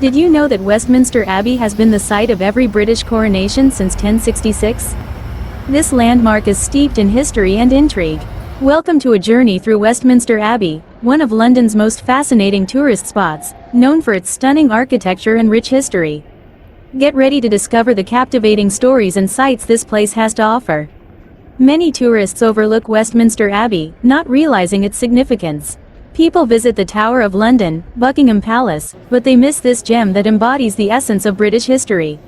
Did you know that Westminster Abbey has been the site of every British coronation since 1066? This landmark is steeped in history and intrigue. Welcome to a journey through Westminster Abbey, one of London's most fascinating tourist spots, known for its stunning architecture and rich history. Get ready to discover the captivating stories and sights this place has to offer. Many tourists overlook Westminster Abbey, not realizing its significance. People visit the Tower of London, Buckingham Palace, but they miss this gem that embodies the essence of British history.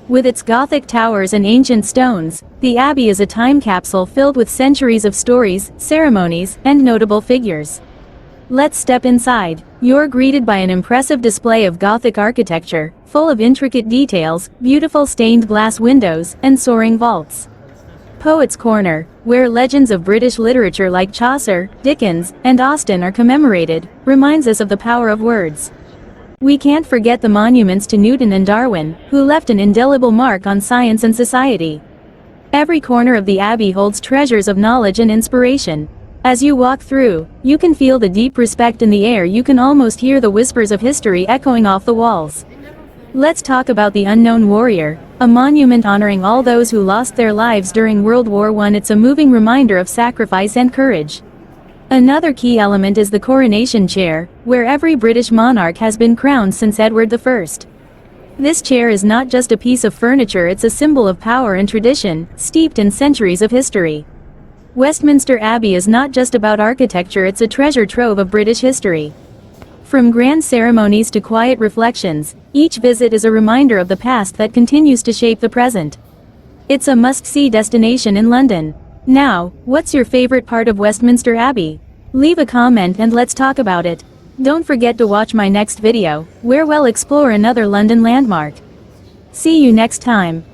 With its Gothic towers and ancient stones, the Abbey is a time capsule filled with centuries of stories, ceremonies, and notable figures. Let's step inside. You're greeted by an impressive display of Gothic architecture, full of intricate details, beautiful stained glass windows, and soaring vaults. Poets' Corner, where legends of British literature like Chaucer, Dickens, and Austen are commemorated, reminds us of the power of words. We can't forget the monuments to Newton and Darwin, who left an indelible mark on science and society. Every corner of the Abbey holds treasures of knowledge and inspiration. As you walk through, you can feel the deep respect in the air. You can almost hear the whispers of history echoing off the walls. Let's talk about the Unknown Warrior, a monument honoring all those who lost their lives during World War I. It's a moving reminder of sacrifice and courage. Another key element is the Coronation Chair, where every British monarch has been crowned since Edward I. This chair is not just a piece of furniture, it's a symbol of power and tradition, steeped in centuries of history. Westminster Abbey is not just about architecture, it's a treasure trove of British history. From grand ceremonies to quiet reflections, each visit is a reminder of the past that continues to shape the present. It's a must-see destination in London. Now, what's your favorite part of Westminster Abbey? Leave a comment and let's talk about it. Don't forget to watch my next video, where we'll explore another London landmark. See you next time.